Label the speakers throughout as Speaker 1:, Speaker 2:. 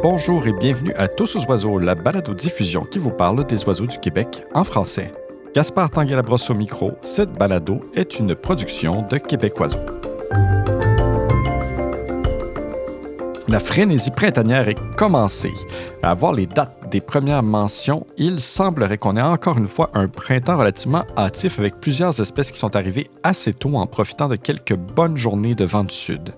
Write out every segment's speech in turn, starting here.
Speaker 1: Bonjour et bienvenue à Tous aux oiseaux, la balado-diffusion qui vous parle des oiseaux du Québec en français. Gaspard Tanguay-Labrosse au micro, cette balado est une production de Québec Oiseaux. La frénésie printanière est commencée. À voir les dates des premières mentions, il semblerait qu'on ait encore une fois un printemps relativement hâtif avec plusieurs espèces qui sont arrivées assez tôt en profitant de quelques bonnes journées de vent du sud.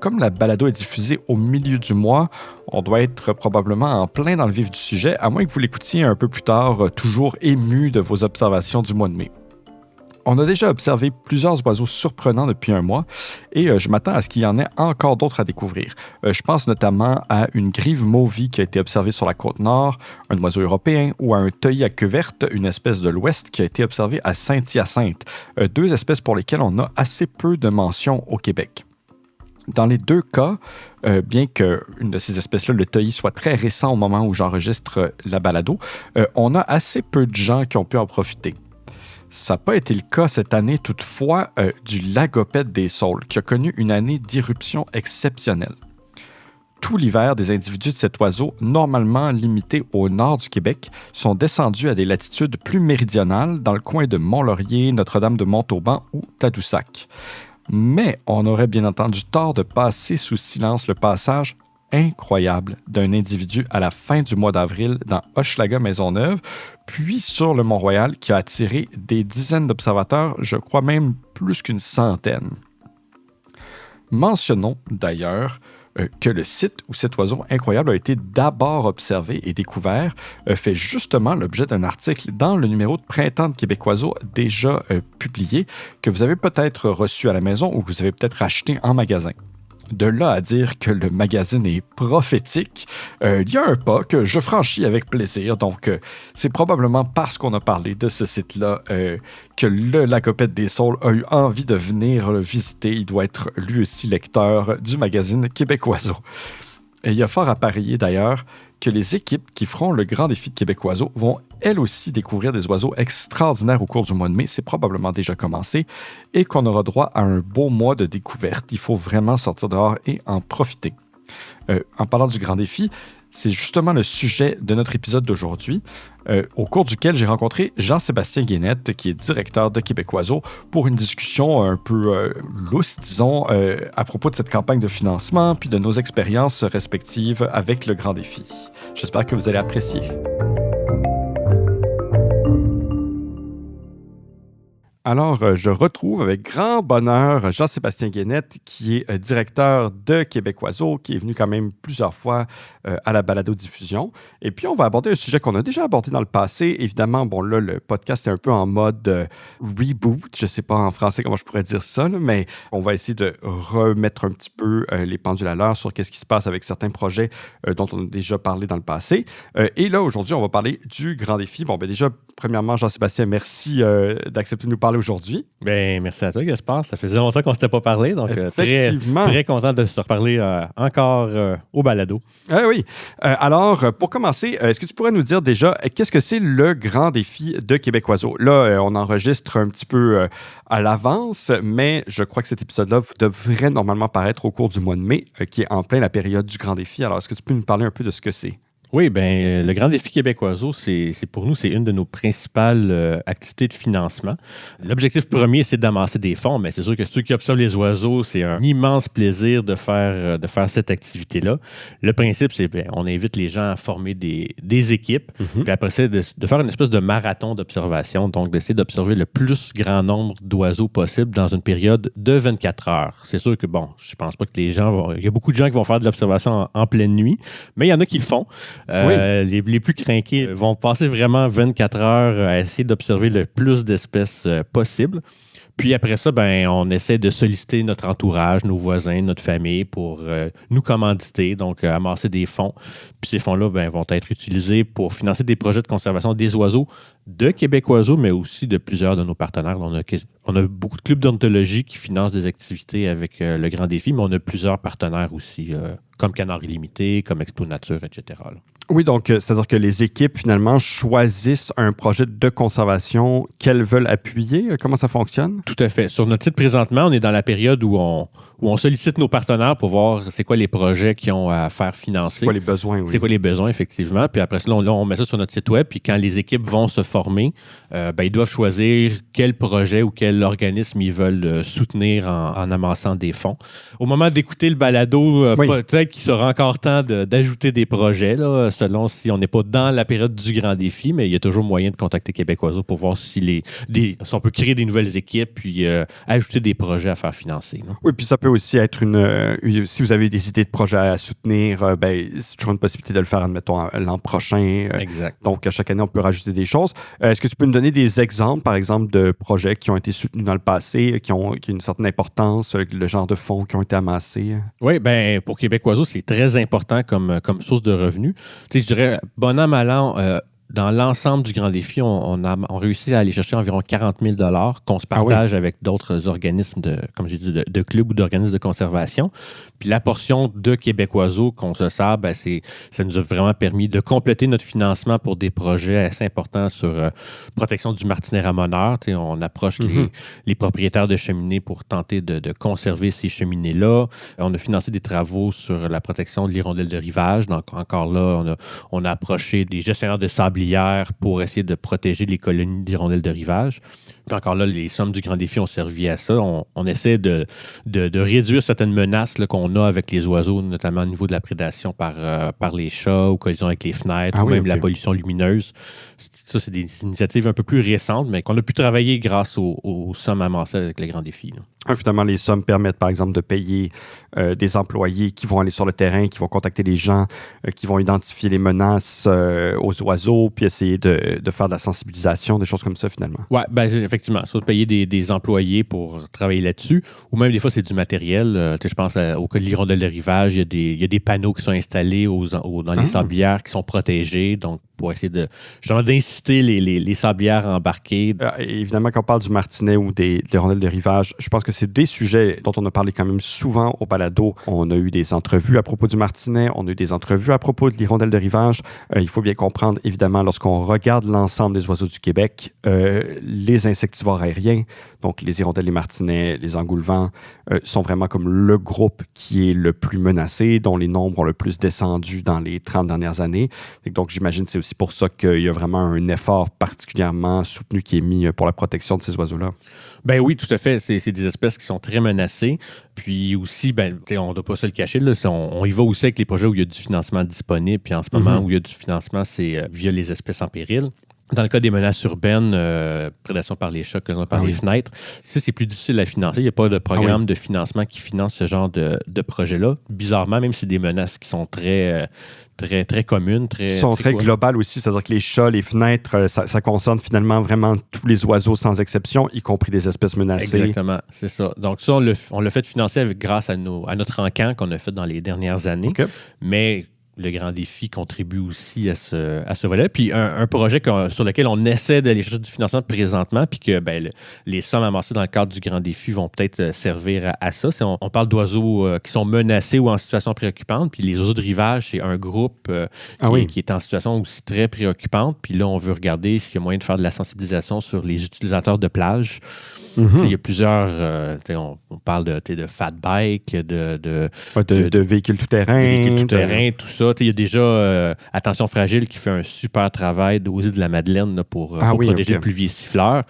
Speaker 1: Comme la balado est diffusée au milieu du mois, on doit être probablement en plein dans le vif du sujet, à moins que vous l'écoutiez un peu plus tard, toujours ému de vos observations du mois de mai. On a déjà observé plusieurs oiseaux surprenants depuis un mois et je m'attends à ce qu'il y en ait encore d'autres à découvrir. Je pense notamment à une grive mauvie qui a été observée sur la côte nord, un oiseau européen ou à un teuilly à queue verte, une espèce de l'ouest qui a été observée à Saint-Hyacinthe, deux espèces pour lesquelles on a assez peu de mentions au Québec. Dans les deux cas, bien qu'une de ces espèces-là, le teuilly, soit très récent au moment où j'enregistre la balado, on a assez peu de gens qui ont pu en profiter. Ça n'a pas été le cas cette année, toutefois, du lagopède des saules, qui a connu une année d'irruption exceptionnelle. Tout l'hiver, des individus de cet oiseau, normalement limités au nord du Québec, sont descendus à des latitudes plus méridionales, dans le coin de Mont-Laurier, Notre-Dame-de-Montauban ou Tadoussac. Mais on aurait bien entendu tort de passer sous silence le passage incroyable d'un individu à la fin du mois d'avril dans Hochelaga-Maisonneuve, puis sur le Mont-Royal qui a attiré des dizaines d'observateurs, je crois même plus qu'une centaine. Mentionnons d'ailleurs que le site où cet oiseau incroyable a été d'abord observé et découvert fait justement l'objet d'un article dans le numéro de Printemps de Québec Oiseaux déjà publié, que vous avez peut-être reçu à la maison ou que vous avez peut-être acheté en magasin. De là à dire que le magazine est prophétique, il y a un pas que je franchis avec plaisir. Donc, c'est probablement parce qu'on a parlé de ce site-là que le lagopède des saules a eu envie de venir le visiter. Il doit être lui aussi lecteur du magazine Québec Oiseaux. Et il y a fort à parier d'ailleurs que les équipes qui feront le grand défi de Québec Oiseaux vont elles aussi découvrir des oiseaux extraordinaires au cours du mois de mai. C'est probablement déjà commencé et qu'on aura droit à un beau mois de découverte. Il faut vraiment sortir dehors et en profiter. En parlant du grand défi, c'est justement le sujet de notre épisode d'aujourd'hui, au cours duquel j'ai rencontré Jean-Sébastien Guénette, qui est directeur de Québec Oiseaux, pour une discussion un peu lousse, disons, à propos de cette campagne de financement, puis de nos expériences respectives avec le grand défi. J'espère que vous allez apprécier. Alors, je retrouve avec grand bonheur Jean-Sébastien Guénette, qui est directeur de Québec Oiseaux, qui est venu quand même plusieurs fois à la balado-diffusion. Et puis, on va aborder un sujet qu'on a déjà abordé dans le passé. Évidemment, bon, là, le podcast est un peu en mode reboot. Je ne sais pas en français comment je pourrais dire ça, là, mais on va essayer de remettre un petit peu les pendules à l'heure sur qu'est-ce qui se passe avec certains projets dont on a déjà parlé dans le passé. Et là, aujourd'hui, on va parler du grand défi. Bon, ben déjà, premièrement, Jean-Sébastien, merci d'accepter de nous parler aujourd'hui.
Speaker 2: Bien, merci à toi, Gaspard. Ça faisait longtemps qu'on ne s'était pas parlé, donc très content de se reparler encore au balado.
Speaker 1: Oui. Alors, pour commencer, est-ce que tu pourrais nous dire déjà, qu'est-ce que c'est le grand défi de Québec Oiseaux? Là, on enregistre un petit peu à l'avance, mais je crois que cet épisode-là devrait normalement paraître au cours du mois de mai, qui est en plein la période du grand défi. Alors, est-ce que tu peux nous parler un peu de ce que c'est?
Speaker 2: Oui, bien, le Grand Défi Québec Oiseaux, c'est pour nous, c'est une de nos principales activités de financement. L'objectif premier, c'est d'amasser des fonds, mais c'est sûr que ceux qui observent les oiseaux, c'est un immense plaisir de faire cette activité-là. Le principe, c'est on invite les gens à former des équipes, puis après ça, de faire une espèce de marathon d'observation, donc d'essayer d'observer le plus grand nombre d'oiseaux possible dans une période de 24 heures. C'est sûr que, bon, je pense pas que les gens vont... Il y a beaucoup de gens qui vont faire de l'observation en pleine nuit, mais il y en a qui le font. Les plus crinqués vont passer vraiment 24 heures à essayer d'observer le plus d'espèces possible. Puis après ça, on essaie de solliciter notre entourage, nos voisins, notre famille pour nous commanditer, donc amasser des fonds. Puis ces fonds-là vont être utilisés pour financer des projets de conservation des oiseaux de Québec Oiseaux, mais aussi de plusieurs de nos partenaires. On a beaucoup de clubs d'ornithologie qui financent des activités avec le Grand Défi, mais on a plusieurs partenaires aussi, comme Canard Illimité, comme Expo Nature, etc. là.
Speaker 3: Oui, donc c'est-à-dire que les équipes, finalement, choisissent un projet de conservation qu'elles veulent appuyer. Comment ça fonctionne?
Speaker 2: Tout à fait. Sur notre site présentement, on est dans la période où on sollicite nos partenaires pour voir c'est quoi les projets qu'ils ont à faire financer.
Speaker 3: C'est quoi les besoins, oui.
Speaker 2: C'est quoi les besoins, effectivement. Puis après ça, on met ça sur notre site web. Puis quand les équipes vont se former, ils doivent choisir quel projet ou quel organisme ils veulent soutenir en amassant des fonds. Au moment d'écouter le balado, peut-être qu'il sera encore temps d'ajouter des projets, là, selon si on n'est pas dans la période du grand défi, mais il y a toujours moyen de contacter Québec Oiseau pour voir si on peut créer des nouvelles équipes puis ajouter des projets à faire financer. Là.
Speaker 3: Oui, puis ça peut aussi être si vous avez des idées de projets à soutenir, c'est toujours une possibilité de le faire, admettons, l'an prochain.
Speaker 2: Exact.
Speaker 3: Donc, à chaque année, on peut rajouter des choses. Est-ce que tu peux nous donner des exemples, par exemple, de projets qui ont été soutenus dans le passé, qui ont une certaine importance, le genre de fonds qui ont été amassés?
Speaker 2: Oui, bien, pour Québec Oiseau, c'est très important comme source de revenus. Tu sais, je dirais, bon an, mal an, dans l'ensemble du grand défi, on réussit à aller chercher environ 40 000 qu'on se partage avec d'autres organismes, comme j'ai dit, de clubs ou d'organismes de conservation. Puis la portion de Québec Oiseau qu'on se sert, ça nous a vraiment permis de compléter notre financement pour des projets assez importants sur protection du martinet ramoneur. Tu sais, on approche les propriétaires de cheminées pour tenter de conserver ces cheminées-là. On a financé des travaux sur la protection de l'hirondelle de rivage. Donc encore là, on a approché des gestionnaires de sablières pour essayer de protéger les colonies d'hirondelles de rivage. Puis encore là, les sommes du grand défi ont servi à ça. On essaie de réduire certaines menaces là, qu'on a avec les oiseaux, notamment au niveau de la prédation par les chats ou collision avec les fenêtres, ou même la pollution lumineuse. Ça, c'est des initiatives un peu plus récentes, mais qu'on a pu travailler grâce aux sommes amassées avec le grand défi. Là.
Speaker 3: Finalement, les sommes permettent, par exemple, de payer des employés qui vont aller sur le terrain, qui vont contacter les gens, qui vont identifier les menaces aux oiseaux, puis essayer de faire de la sensibilisation, des choses comme ça, finalement.
Speaker 2: Oui, effectivement. Soit de payer des employés pour travailler là-dessus, ou même des fois, c'est du matériel. Je pense au cas de l'hirondelle de rivage, il y a des panneaux qui sont installés dans les sablières qui sont protégés, donc pour essayer d'inciter les sablières à embarquer.
Speaker 3: Évidemment, quand on parle du martinet ou des hirondelles de rivage, je pense que c'est des sujets dont on a parlé quand même souvent au balado. On a eu des entrevues à propos du martinet, on a eu des entrevues à propos de l'hirondelle de rivage. Il faut bien comprendre, évidemment, lorsqu'on regarde l'ensemble des oiseaux du Québec, les insectivores aériens, donc les hirondelles, les martinets, les engoulevents, sont vraiment comme le groupe qui est le plus menacé, dont les nombres ont le plus descendu dans les 30 dernières années. Et donc, j'imagine que c'est aussi pour ça qu'il y a vraiment un effort particulièrement soutenu qui est mis pour la protection de ces oiseaux-là.
Speaker 2: Ben oui, tout à fait. C'est des espèces qui sont très menacées. Puis aussi, on ne doit pas se le cacher, là, on y va aussi avec les projets où il y a du financement disponible. Puis en ce moment, où il y a du financement, c'est via les espèces en péril. Dans le cas des menaces urbaines, prédation par les chats, par les fenêtres, ça, c'est plus difficile à financer. Il n'y a pas de programme de financement qui finance ce genre de projet-là. Bizarrement, même si c'est des menaces qui sont très communes. Ils
Speaker 3: sont très globales aussi, c'est-à-dire que les chats, les fenêtres, ça concerne finalement vraiment tous les oiseaux sans exception, y compris des espèces menacées.
Speaker 2: Exactement, c'est ça. Donc ça, on l'a fait financer grâce à notre encan qu'on a fait dans les dernières années. Okay. Mais le grand défi contribue aussi à ce volet. Puis un projet sur lequel on essaie d'aller chercher du financement présentement, puis que les sommes amassées dans le cadre du grand défi vont peut-être servir à ça. On parle d'oiseaux qui sont menacés ou en situation préoccupante, puis les oiseaux de rivage, c'est un groupe qui est en situation aussi très préoccupante. Puis là, on veut regarder s'il y a moyen de faire de la sensibilisation sur les utilisateurs de plage. Il y a plusieurs... on parle de fat bike,
Speaker 3: de véhicules tout-terrain.
Speaker 2: Véhicules tout-terrain, tout ça. Il y a déjà Attention Fragile qui fait un super travail aux îles de la Madeleine là, pour protéger le pluvier siffleur.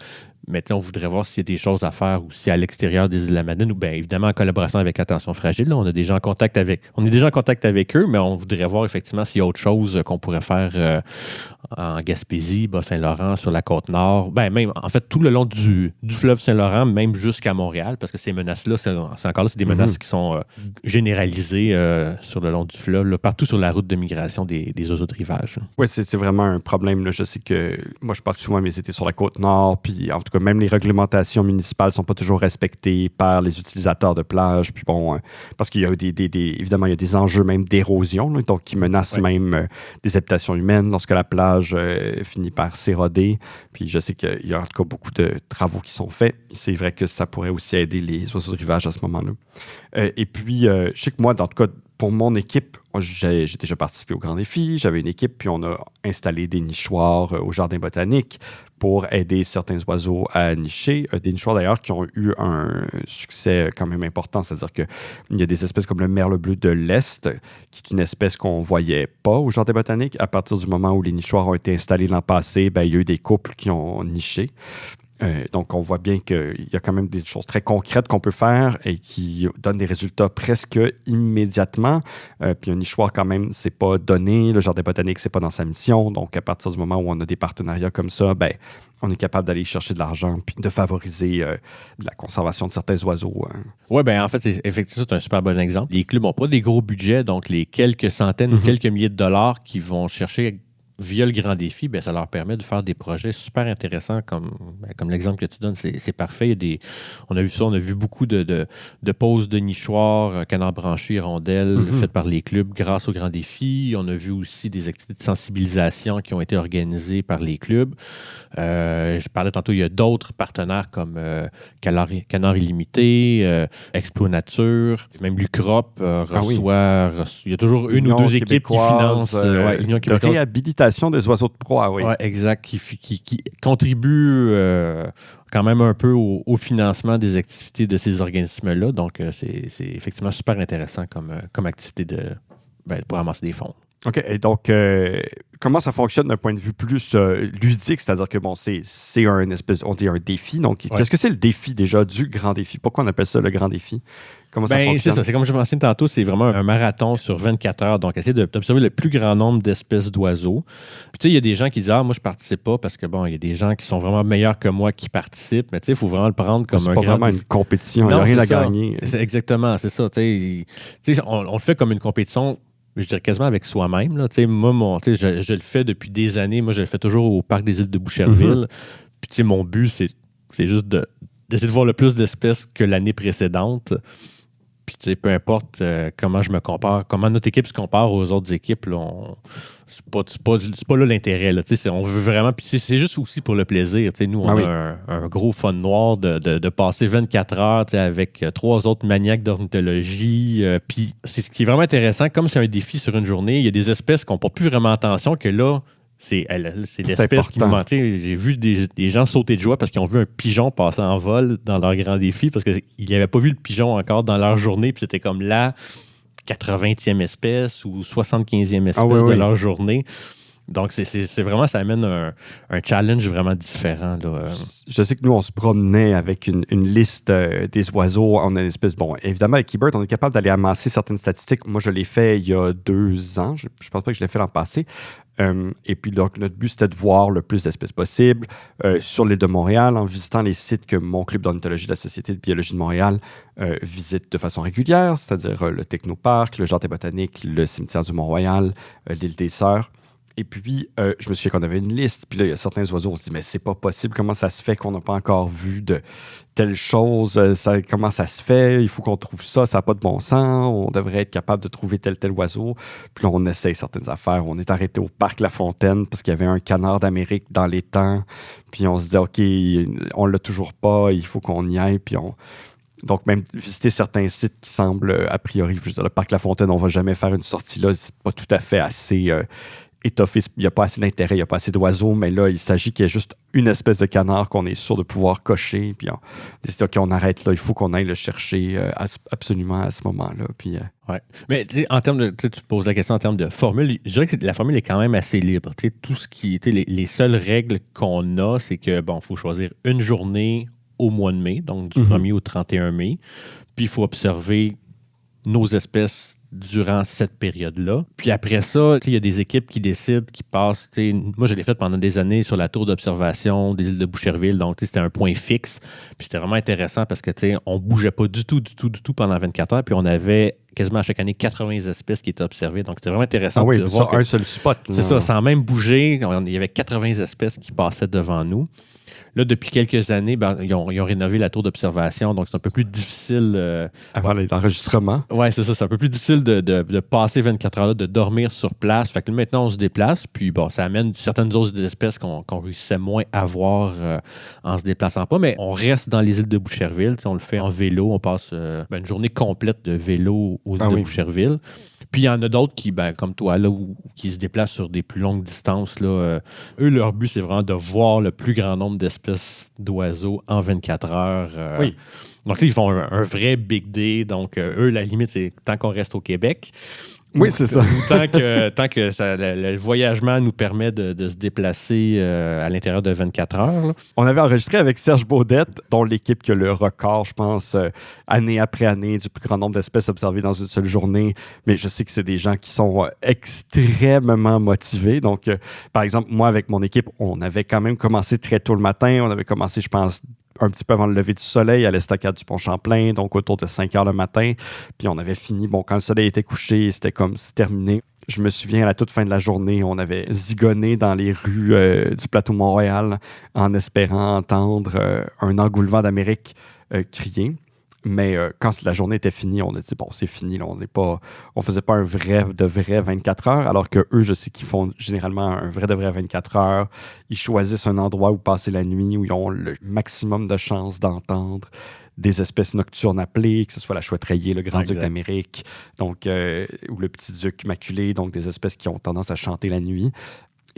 Speaker 2: Mais on voudrait voir s'il y a des choses à faire aussi à l'extérieur des îles de la Madeleine ou bien évidemment en collaboration avec Attention Fragile. Là, on est déjà en contact avec eux, mais on voudrait voir effectivement s'il y a autre chose qu'on pourrait faire en Gaspésie, Bas-Saint-Laurent, sur la Côte-Nord. Même, en fait, tout le long du fleuve Saint-Laurent, même jusqu'à Montréal, parce que ces menaces-là, c'est des menaces qui sont généralisées sur le long du fleuve, là, partout sur la route de migration des oiseaux de rivage.
Speaker 3: Oui, c'est vraiment un problème. Là. Je sais que moi, je passe souvent mes étés sur la Côte-Nord, puis en tout cas, même les réglementations municipales ne sont pas toujours respectées par les utilisateurs de plage. Puis parce qu'il y a évidemment, il y a des enjeux même d'érosion, là, donc qui menacent même des habitations humaines lorsque la plage finit par s'éroder. Puis je sais qu'il y a en tout cas beaucoup de travaux qui sont faits. C'est vrai que ça pourrait aussi aider les oiseaux de rivage à ce moment-là. Et puis, je sais que moi, en tout cas, pour mon équipe, j'ai déjà participé au Grand Défi. J'avais une équipe, puis on a installé des nichoirs au Jardin botanique pour aider certains oiseaux à nicher. Des nichoirs, d'ailleurs, qui ont eu un succès quand même important. C'est-à-dire qu'il y a des espèces comme le merle bleu de l'Est, qui est une espèce qu'on ne voyait pas au Jardin botanique. À partir du moment où les nichoirs ont été installés l'an passé, il y a eu des couples qui ont niché. Donc, on voit bien qu'il y a quand même des choses très concrètes qu'on peut faire et qui donnent des résultats presque immédiatement. Puis un nichoir, quand même, c'est pas donné. Le Jardin botanique, c'est pas dans sa mission. Donc, à partir du moment où on a des partenariats comme ça, on est capable d'aller chercher de l'argent puis de favoriser la conservation de certains oiseaux.
Speaker 2: Oui, en fait, effectivement, c'est un super bon exemple. Les clubs n'ont pas des gros budgets, donc les quelques centaines ou quelques milliers de dollars qu'ils vont chercher via le Grand Défi, ça leur permet de faire des projets super intéressants comme l'exemple que tu donnes, c'est parfait. On a vu ça, on a vu beaucoup de poses de nichoirs, canards branchés, hirondelles, faites par les clubs grâce au Grand Défi. On a vu aussi des activités de sensibilisation qui ont été organisées par les clubs. Je parlais tantôt, il y a d'autres partenaires comme Canard Illimité, Explo Nature, même l'UCROP reçoit... Il y a toujours une ou deux équipes qui financent
Speaker 3: Union québécoise de réhabilitation des oiseaux de proie, oui.
Speaker 2: Ouais, exact, qui contribuent quand même un peu au financement des activités de ces organismes-là. Donc, c'est effectivement super intéressant comme activité pour ramasser des fonds.
Speaker 3: OK. Et donc, comment ça fonctionne d'un point de vue plus ludique? C'est-à-dire que, c'est un espèce, on dit un défi. Donc, qu'est-ce que c'est le défi déjà du Grand Défi? Pourquoi on appelle ça le Grand Défi? Comment ça fonctionne? C'est ça.
Speaker 2: C'est comme je mentionné tantôt, c'est vraiment un marathon sur 24 heures. Donc, essayer d'observer le plus grand nombre d'espèces d'oiseaux. Puis, tu sais, il y a des gens qui disent « Ah, moi, je participe pas parce que, il y a des gens qui sont vraiment meilleurs que moi qui participent. » Mais tu sais, il faut vraiment le prendre comme un grand...
Speaker 3: C'est pas vraiment une compétition. Il n'y a rien à gagner.
Speaker 2: Exactement, c'est ça. Tu sais, on le fait comme une compétition... Je dirais quasiment avec soi-même. Là. Moi, je le fais depuis des années. Moi, je le fais toujours au Parc des Îles de Boucherville. Puis, mon but, c'est juste d'essayer de voir le plus d'espèces que l'année précédente. Puis, peu importe comment je me compare, comment notre équipe se compare aux autres équipes, là, c'est pas là l'intérêt. Là, on veut vraiment... Puis, c'est juste aussi pour le plaisir. Nous, on a un gros fun noir de passer 24 heures avec 3 autres maniaques d'ornithologie. Puis, c'est ce qui est vraiment intéressant. Comme c'est un défi sur une journée, il y a des espèces qui n'ont pas plus vraiment attention que là... C'est l'espèce qui m'a menté. J'ai vu des gens sauter de joie parce qu'ils ont vu un pigeon passer en vol dans leur Grand Défi parce qu'ils n'avaient pas vu le pigeon encore dans leur journée. Puis c'était comme la 80e espèce ou 75e espèce de leur journée. Donc, c'est vraiment, ça amène un challenge vraiment différent. Là.
Speaker 3: Je sais que nous, on se promenait avec une liste des oiseaux. On a une espèce... évidemment, avec eBird, on est capable d'aller amasser certaines statistiques. Moi, je l'ai fait il y a 2 ans. Je ne pense pas que je l'ai fait l'an passé. Et puis, donc, notre but, c'était de voir le plus d'espèces possible sur l'île de Montréal en visitant les sites que mon club d'ornithologie de la Société de biologie de Montréal visite de façon régulière, c'est-à-dire le Technoparc, le Jardin botanique, le cimetière du Mont-Royal, l'île des Sœurs. Et puis, je me souviens qu'on avait une liste. Puis là, il y a certains oiseaux, on se dit, mais c'est pas possible. Comment ça se fait qu'on n'a pas encore vu de telle chose? Comment ça se fait? Il faut qu'on trouve ça. Ça n'a pas de bon sens. On devrait être capable de trouver tel oiseau. Puis là, on essaye certaines affaires. On est arrêté au parc La Fontaine parce qu'il y avait un canard d'Amérique dans l'étang. Puis on se dit, OK, on l'a toujours pas. Il faut qu'on y aille. Puis donc, même visiter certains sites qui semblent, a priori, je veux dire, le parc La Fontaine, on ne va jamais faire une sortie là. C'est pas tout à fait assez... étoffé, il n'y a pas assez d'intérêt, il n'y a pas assez d'oiseaux, mais là, il s'agit qu'il y ait juste une espèce de canard qu'on est sûr de pouvoir cocher, puis on décide, OK, on arrête là, il faut qu'on aille le chercher absolument à ce moment-là. Puis,
Speaker 2: ouais. Mais en termes de, tu poses la question en termes de formule, je dirais que la formule est quand même assez libre. Tout ce qui, les seules règles qu'on a, c'est que, il faut choisir une journée au mois de mai, donc du 1er au 31 mai, puis il faut observer nos espèces durant cette période-là. Puis après ça, il y a des équipes qui décident, qui passent... Moi, je l'ai fait pendant des années sur la tour d'observation des îles de Boucherville. Donc, c'était un point fixe. Puis c'était vraiment intéressant parce que on ne bougeait pas du tout pendant 24 heures. Puis on avait quasiment à chaque année 80 espèces qui étaient observées. Donc, c'était vraiment intéressant de voir
Speaker 3: un seul spot.
Speaker 2: C'est ça, sans même bouger. Il y avait 80 espèces qui passaient devant nous. Là, depuis quelques années, ils ont rénové la tour d'observation, donc c'est un peu plus difficile.
Speaker 3: Avant l'enregistrement.
Speaker 2: Oui, c'est ça. C'est un peu plus difficile de passer 24 heures là, de dormir sur place. Fait que là, maintenant, on se déplace, puis ça amène certaines autres espèces qu'on réussissait moins à voir en se déplaçant pas, mais on reste dans les îles de Boucherville. On le fait en vélo. On passe une journée complète de vélo aux îles de Boucherville. Puis il y en a d'autres qui, comme toi, là, qui se déplacent sur des plus longues distances. Là, eux, leur but, c'est vraiment de voir le plus grand nombre d'espèces d'oiseaux en 24 heures.
Speaker 3: Oui.
Speaker 2: Donc là, ils font un vrai big day. Donc, eux, la limite, c'est tant qu'on reste au Québec.
Speaker 3: Oui, c'est ça.
Speaker 2: Tant que le voyagement nous permet de se déplacer à l'intérieur de 24 heures. Là.
Speaker 3: On avait enregistré avec Serge Baudette, dont l'équipe qui a le record, je pense, année après année, du plus grand nombre d'espèces observées dans une seule journée. Mais je sais que c'est des gens qui sont extrêmement motivés. Donc, par exemple, moi, avec mon équipe, on avait quand même commencé très tôt le matin. On avait commencé, je pense, un petit peu avant le lever du soleil à l'estacade du Pont-Champlain, donc autour de 5 heures le matin. Puis on avait fini, quand le soleil était couché, c'était comme c'est terminé. Je me souviens, à la toute fin de la journée, on avait zigonné dans les rues du plateau Montréal en espérant entendre un engoulevent d'Amérique crier. Mais quand la journée était finie, on a dit, c'est fini. Là, on faisait pas un vrai de vrai 24 heures, alors que eux, je sais qu'ils font généralement un vrai de vrai 24 heures. Ils choisissent un endroit où passer la nuit, où ils ont le maximum de chances d'entendre des espèces nocturnes appelées, que ce soit la chouette rayée, le grand-duc d'Amérique, donc, ou le petit-duc maculé, donc des espèces qui ont tendance à chanter la nuit.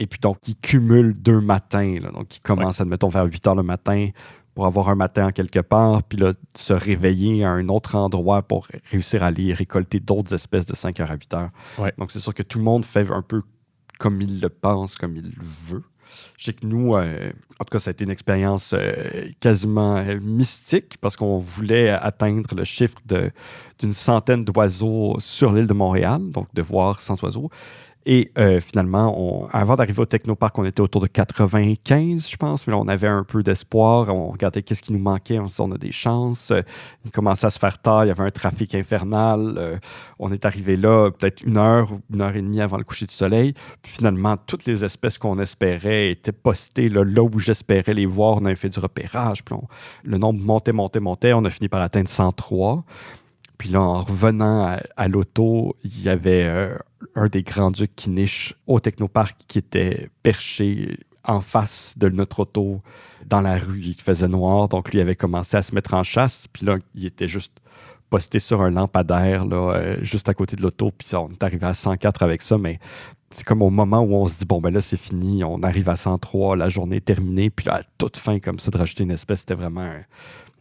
Speaker 3: Et puis donc, ils cumulent 2 matins. Là, donc, ils commencent, admettons, vers 8 heures le matin, pour avoir un matin en quelque part, puis là, se réveiller à un autre endroit pour réussir à aller récolter d'autres espèces de 5 heures à 8 heures.
Speaker 2: Ouais.
Speaker 3: Donc, c'est sûr que tout le monde fait un peu comme il le pense, comme il le veut. Je sais que nous, en tout cas, ça a été une expérience quasiment mystique parce qu'on voulait atteindre le chiffre d'une centaine d'oiseaux sur l'île de Montréal, donc de voir 100 oiseaux. Et finalement, avant d'arriver au Technoparc, on était autour de 95, je pense. Mais là, on avait un peu d'espoir. On regardait qu'est-ce qui nous manquait. On se disait, on a des chances. Il commençait à se faire tard. Il y avait un trafic infernal. On est arrivé là peut-être 1 heure ou 1 heure et demie avant le coucher du soleil. Puis finalement, toutes les espèces qu'on espérait étaient postées là où j'espérais les voir. On avait fait du repérage. Puis le nombre montait. On a fini par atteindre 103. Puis là, en revenant à l'auto, il y avait un des grands-ducs qui niche au Technoparc qui était perché en face de notre auto dans la rue. Il faisait noir, donc lui avait commencé à se mettre en chasse. Puis là, il était juste posté sur un lampadaire, là, juste à côté de l'auto. Puis on est arrivé à 104 avec ça, mais c'est comme au moment où on se dit, là, c'est fini, on arrive à 103, la journée est terminée. Puis là, à toute fin, comme ça, de rajouter une espèce, c'était vraiment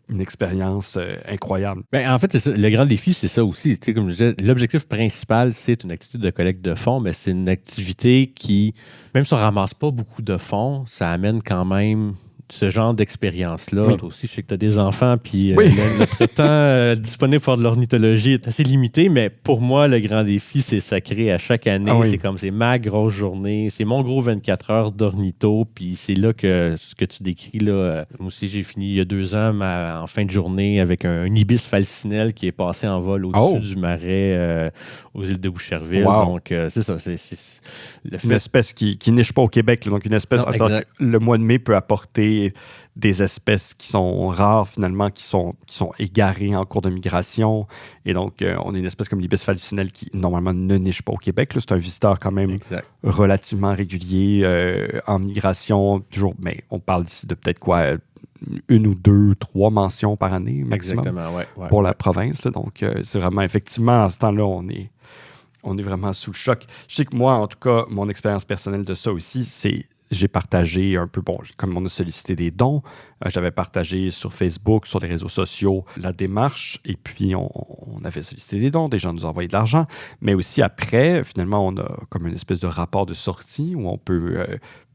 Speaker 3: une expérience incroyable.
Speaker 2: En fait, c'est ça. Le grand défi, c'est ça aussi. Tu sais, comme je disais, l'objectif principal, c'est une activité de collecte de fonds, mais c'est une activité qui, même si on ne ramasse pas beaucoup de fonds, ça amène quand même ce genre d'expérience-là.
Speaker 3: Oui.
Speaker 2: Toi aussi, je sais que tu as des enfants, puis
Speaker 3: oui.
Speaker 2: notre temps disponible pour de l'ornithologie est assez limité, mais pour moi, le grand défi, c'est sacré à chaque année.
Speaker 3: Oui.
Speaker 2: C'est ma grosse journée, c'est mon gros 24 heures d'ornitho, puis c'est là que ce que tu décris, là, moi aussi, j'ai fini il y a 2 ans en fin de journée avec un ibis falcinelle qui est passé en vol au-dessus du marais aux îles de Boucherville.
Speaker 3: Wow.
Speaker 2: Donc, c'est ça.
Speaker 3: Une espèce qui niche pas au Québec. Là, donc, une espèce, le mois de mai peut apporter des espèces qui sont rares, finalement, qui sont égarées en cours de migration. Et donc, on a une espèce comme l'ibis falcinelle qui, normalement, ne niche pas au Québec. Là. C'est un visiteur quand même relativement régulier en migration. Toujours, mais on parle ici de peut-être 1 ou 2, 3 mentions par année maximum.
Speaker 2: Exactement,
Speaker 3: pour la province. Là. Donc, c'est vraiment, effectivement, à ce temps-là, on est vraiment sous le choc. Je sais que moi, en tout cas, mon expérience personnelle de ça aussi, c'est j'ai partagé un peu, comme on a sollicité des dons, j'avais partagé sur Facebook, sur les réseaux sociaux, la démarche, et puis on avait sollicité des dons, des gens nous envoyaient de l'argent, mais aussi après, finalement, on a comme une espèce de rapport de sortie où on peut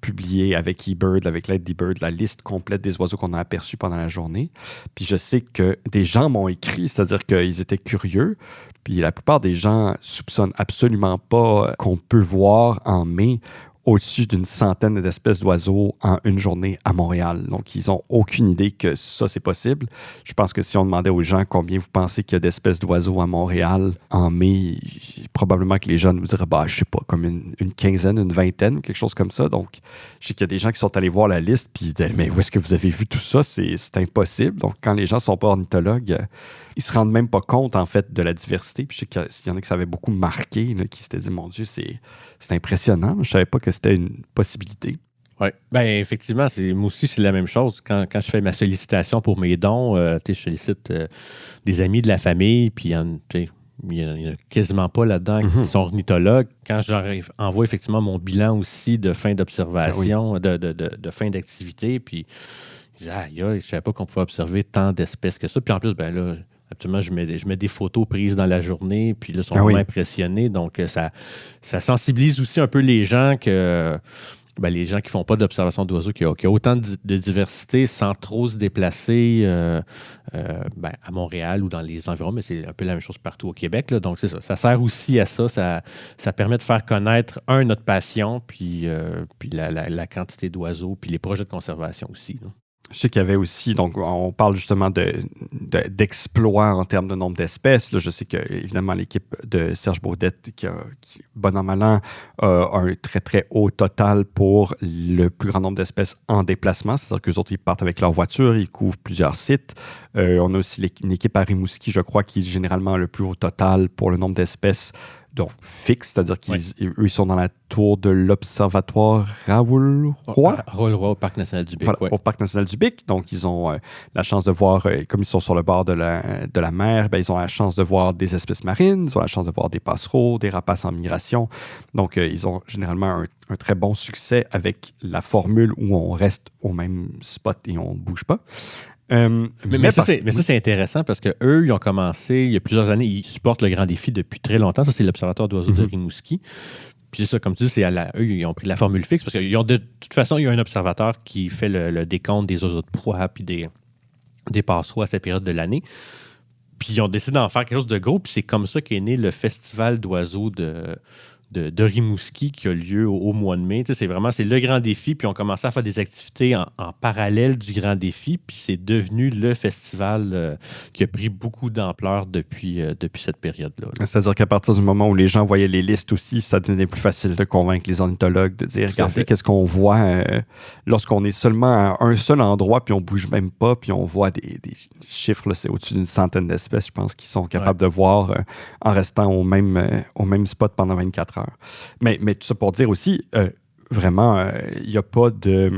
Speaker 3: publier avec eBird, avec l'aide d'eBird, la liste complète des oiseaux qu'on a aperçus pendant la journée. Puis je sais que des gens m'ont écrit, c'est-à-dire qu'ils étaient curieux, puis la plupart des gens soupçonnent absolument pas qu'on peut voir en mai au-dessus d'une centaine d'espèces d'oiseaux en une journée à Montréal. Donc, ils n'ont aucune idée que ça, c'est possible. Je pense que si on demandait aux gens combien vous pensez qu'il y a d'espèces d'oiseaux à Montréal en mai, probablement que les gens nous diraient, je sais pas, comme une quinzaine, une vingtaine, quelque chose comme ça. Donc, je sais qu'il y a des gens qui sont allés voir la liste puis ils disaient, mais où est-ce que vous avez vu tout ça? C'est impossible. Donc, quand les gens ne sont pas ornithologues, ils se rendent même pas compte, en fait, de la diversité. Puis je sais qu'il y en a qui s'avaient beaucoup marqué, là, qui s'étaient dit, mon Dieu, c'est impressionnant. Je savais pas que c'était une possibilité.
Speaker 2: Oui, bien effectivement, moi aussi, c'est la même chose. Quand je fais ma sollicitation pour mes dons, je sollicite des amis de la famille, puis il n'y en a quasiment pas là-dedans qui sont ornithologues. Quand j'envoie effectivement mon bilan aussi de fin d'observation, de fin d'activité, puis je dis, aïe, je ne savais pas qu'on pouvait observer tant d'espèces que ça. Puis en plus, ben là, absolument, je mets des photos prises dans la journée, puis là, ils sont vraiment impressionnés. Donc, ça sensibilise aussi un peu les gens que... les gens qui ne font pas d'observation d'oiseaux, qui ont autant de diversité sans trop se déplacer à Montréal ou dans les environs, mais c'est un peu la même chose partout au Québec. Là. Donc, c'est ça. Ça sert aussi à ça. Ça permet de faire connaître, notre passion, puis la quantité d'oiseaux, puis les projets de conservation aussi. Là.
Speaker 3: Je sais qu'il y avait aussi, donc on parle justement d'exploits en termes de nombre d'espèces. Là, je sais que, évidemment, l'équipe de Serge Baudette, qui bon an, mal an, a un très, très haut total pour le plus grand nombre d'espèces en déplacement. C'est-à-dire qu'eux autres, ils partent avec leur voiture, ils couvrent plusieurs sites. On a aussi une équipe à Rimouski, je crois, qui est généralement le plus haut total pour le nombre d'espèces donc fixe, c'est-à-dire qu'ils sont dans la tour de l'observatoire Raoul-Roy.
Speaker 2: Raoul-Roy au Parc national du Bic.
Speaker 3: Voilà, au Parc national du Bic. Donc, ils ont la chance de voir, comme ils sont sur le bord de la mer, ils ont la chance de voir des espèces marines, ils ont la chance de voir des passereaux, des rapaces en migration. Donc, ils ont généralement un très bon succès avec la formule où on reste au même spot et on ne bouge pas.
Speaker 2: Mais ça, c'est intéressant parce qu'eux, ils ont commencé il y a plusieurs années, ils supportent le grand défi depuis très longtemps. Ça, c'est l'Observatoire d'oiseaux de Rimouski. Puis c'est ça, comme tu dis, eux, ils ont pris la formule fixe parce qu'ils ont de toute façon, il y a un observateur qui fait le décompte des oiseaux de proie puis des passereaux à cette période de l'année. Puis ils ont décidé d'en faire quelque chose de gros. Puis c'est comme ça qu'est né le Festival d'oiseaux de Rimouski qui a lieu au mois de mai. Tu sais, c'est le grand défi. Puis on commençait à faire des activités en parallèle du grand défi. Puis c'est devenu le festival qui a pris beaucoup d'ampleur depuis cette période-là.
Speaker 3: C'est-à-dire qu'à partir du moment où les gens voyaient les listes aussi, ça devenait plus facile de convaincre les ornithologues de dire, regardez, qu'est-ce qu'on voit lorsqu'on est seulement à un seul endroit, puis on ne bouge même pas, puis on voit des chiffres, là, c'est au-dessus d'une centaine d'espèces, je pense, qu'ils sont capables de voir en restant au même spot pendant 24 heures. Mais tout ça pour dire aussi, vraiment, il n'y a pas de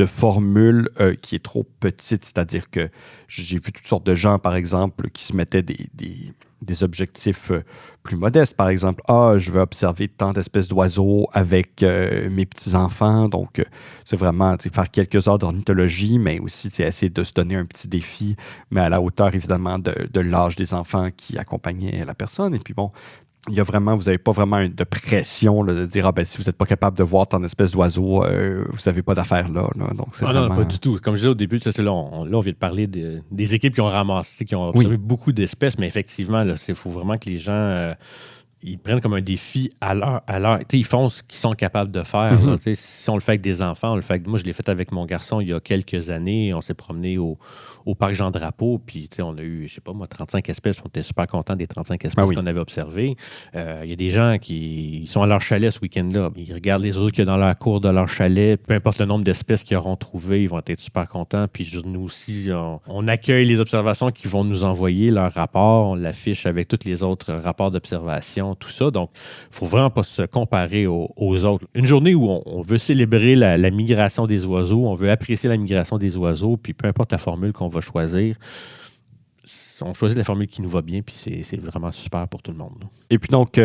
Speaker 3: formule qui est trop petite. C'est-à-dire que j'ai vu toutes sortes de gens, par exemple, qui se mettaient des objectifs plus modestes. Par exemple, je veux observer tant d'espèces d'oiseaux avec mes petits-enfants. Donc, c'est vraiment faire quelques heures d'ornithologie, mais aussi essayer de se donner un petit défi, mais à la hauteur, évidemment, de l'âge des enfants qui accompagnaient la personne. Et puis bon, vous n'avez pas vraiment de pression là, de dire si vous n'êtes pas capable de voir tant d'espèces d'oiseaux, vous n'avez pas d'affaires là. Donc, c'est vraiment...
Speaker 2: Non, pas du tout. Comme je disais au début, on vient de parler des équipes qui ont ramassé, qui ont observé beaucoup d'espèces, mais effectivement, il faut vraiment que les gens ils prennent comme un défi à leur. Ils font ce qu'ils sont capables de faire. Là, si on le fait avec des enfants, moi, je l'ai fait avec mon garçon il y a quelques années. On s'est promené au Parc Jean-Drapeau, puis on a eu, 35 espèces. On était super contents des 35 espèces qu'on avait observées. Il y a des gens qui sont à leur chalet ce week-end-là. Ils regardent les oiseaux qu'il y a dans leur cour de leur chalet. Peu importe le nombre d'espèces qu'ils auront trouvées, ils vont être super contents. Puis nous aussi, on accueille les observations qu'ils vont nous envoyer, leur rapport. On l'affiche avec tous les autres rapports d'observation, tout ça. Donc, il ne faut vraiment pas se comparer aux autres. Une journée où on veut célébrer la migration des oiseaux, on veut apprécier la migration des oiseaux, puis peu importe la formule qu'on va choisir, on choisit la formule qui nous va bien, puis c'est vraiment super pour tout le monde.
Speaker 3: Et puis donc,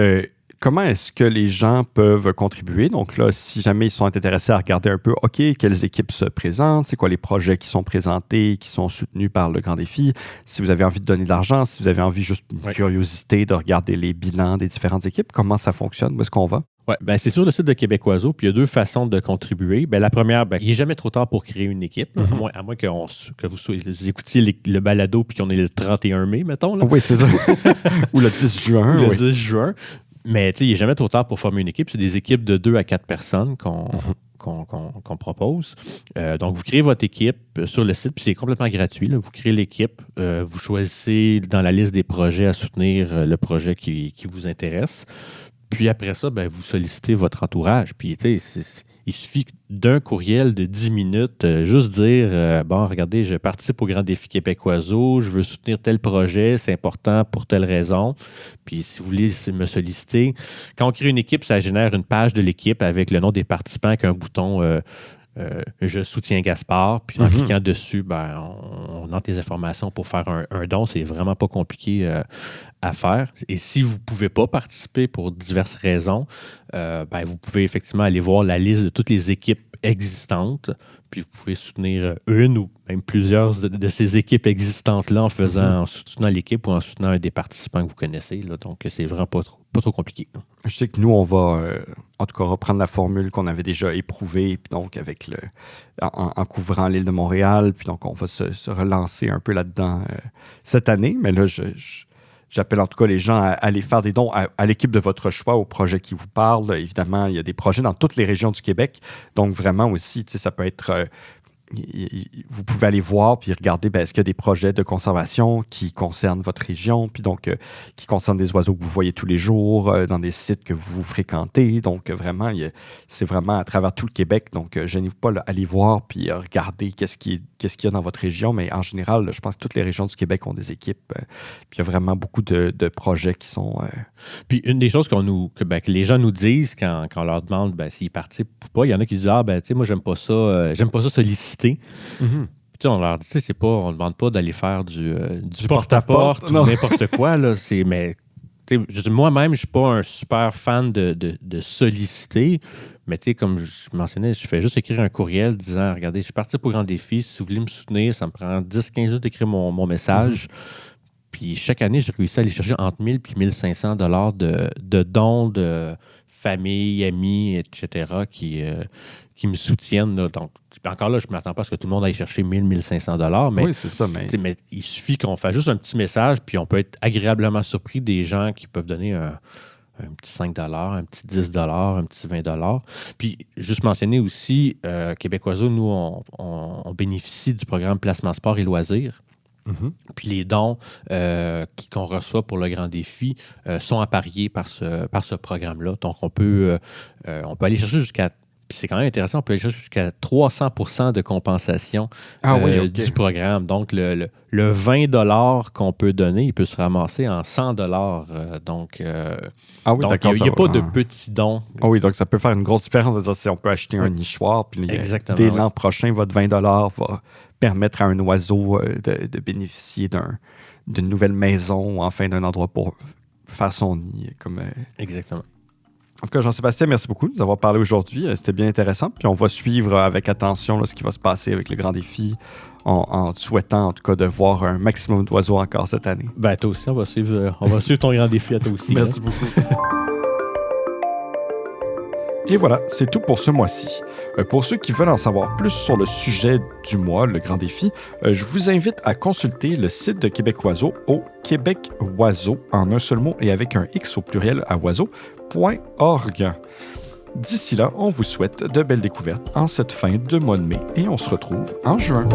Speaker 3: comment est-ce que les gens peuvent contribuer? Donc là, si jamais ils sont intéressés à regarder un peu, OK, quelles équipes se présentent, c'est quoi les projets qui sont présentés, qui sont soutenus par le Grand Défi, si vous avez envie de donner de l'argent, si vous avez envie juste une curiosité de regarder les bilans des différentes équipes, comment ça fonctionne, où est-ce qu'on va?
Speaker 2: Oui, c'est sur le site de Québec Oiseaux, puis il y a deux façons de contribuer. La première, il n'est jamais trop tard pour créer une équipe, à moins que vous écoutiez le balado puis qu'on est le 31 mai, mettons. Là.
Speaker 3: Oui, c'est ça. Ou le 10 juin.
Speaker 2: Le 10 juin. Mais il n'est jamais trop tard pour former une équipe. C'est des équipes de 2 à 4 personnes qu'on propose. Donc, vous créez votre équipe sur le site, puis c'est complètement gratuit. Là. Vous créez l'équipe, vous choisissez dans la liste des projets à soutenir le projet qui vous intéresse. Puis après ça, vous sollicitez votre entourage. Puis, il suffit d'un courriel de 10 minutes, juste dire regardez, je participe au Grand Défi Québec Oiseau, je veux soutenir tel projet, c'est important pour telle raison. Puis, si vous voulez me solliciter, quand on crée une équipe, ça génère une page de l'équipe avec le nom des participants, avec un bouton je soutiens Gaspard. Puis, en cliquant dessus, on entre les informations pour faire un don. C'est vraiment pas compliqué à faire. Et si vous ne pouvez pas participer pour diverses raisons, vous pouvez effectivement aller voir la liste de toutes les équipes existantes, puis vous pouvez soutenir une ou même plusieurs de ces équipes existantes-là en soutenant l'équipe ou en soutenant un des participants que vous connaissez. Là. Donc, c'est vraiment pas trop compliqué.
Speaker 3: Je sais que nous, on va en tout cas reprendre la formule qu'on avait déjà éprouvée, puis donc avec en couvrant l'île de Montréal, puis donc on va se relancer un peu là-dedans cette année. Mais là, j'appelle en tout cas les gens à aller faire des dons à l'équipe de votre choix, au projet qui vous parle. Évidemment, il y a des projets dans toutes les régions du Québec. Donc, vraiment aussi, ça peut être... vous pouvez aller voir puis regarder est-ce qu'il y a des projets de conservation qui concernent votre région, puis donc qui concernent des oiseaux que vous voyez tous les jours dans des sites que vous fréquentez. Donc, vraiment, c'est vraiment à travers tout le Québec. Donc, gênez-vous pas, aller voir puis regarder qu'est-ce qu'il y a dans votre région. Mais en général, je pense que toutes les régions du Québec ont des équipes. Puis il y a vraiment beaucoup de projets qui sont...
Speaker 2: Puis une des choses que les gens nous disent quand on leur demande s'ils participent ou pas, il y en a qui disent moi, j'aime pas ça solliciter. Puis on leur dit, on ne demande pas d'aller faire du porte-à-porte ou n'importe quoi. Là, mais moi-même, je ne suis pas un super fan de solliciter. Mais comme je mentionnais, je fais juste écrire un courriel disant, regardez, je suis parti pour Grand Défi. Si vous voulez me soutenir, ça me prend 10-15 minutes d'écrire mon message. Puis chaque année, j'ai réussi à aller chercher entre 1 000 et 1 500 $ de dons de famille, amis, etc., qui me soutiennent. Là. Donc, encore là, je ne m'attends pas à ce que tout le monde aille chercher 1 000 500 $. Mais,
Speaker 3: oui, c'est ça.
Speaker 2: Mais il suffit qu'on fasse juste un petit message, puis on peut être agréablement surpris des gens qui peuvent donner un petit 5 $, un petit 10 $, un petit 20 $. Puis, juste mentionner aussi, Québec Oiseau, nous, on bénéficie du programme Placement Sport et Loisirs. Puis les dons qu'on reçoit pour le Grand Défi sont appariés par ce programme-là. Donc, on peut aller chercher jusqu'à... Puis c'est quand même intéressant, on peut aller chercher jusqu'à 300% de compensation du programme. Donc, le 20 $ qu'on peut donner, il peut se ramasser en 100 $. Donc,
Speaker 3: d'accord,
Speaker 2: il n'y a pas de petits dons.
Speaker 3: Ah oui, donc ça peut faire une grosse différence. C'est-à-dire, si on peut acheter un nichoir, puis dès l'an prochain, votre 20 $ va permettre à un oiseau de bénéficier d'une nouvelle maison ou enfin d'un endroit pour faire son nid.
Speaker 2: Exactement.
Speaker 3: En tout cas, Jean-Sébastien, merci beaucoup de nous avoir parlé aujourd'hui. C'était bien intéressant. Puis on va suivre avec attention ce qui va se passer avec le Grand Défi en souhaitant en tout cas de voir un maximum d'oiseaux encore cette année.
Speaker 2: Toi aussi, on va suivre ton Grand Défi à toi aussi.
Speaker 3: Merci beaucoup.
Speaker 1: Et voilà, c'est tout pour ce mois-ci. Pour ceux qui veulent en savoir plus sur le sujet du mois, le Grand Défi, je vous invite à consulter le site de Québec Oiseau au Québec Oiseau, en un seul mot et avec un X au pluriel à oiseau.org. D'ici là, on vous souhaite de belles découvertes en cette fin de mois de mai et on se retrouve en juin.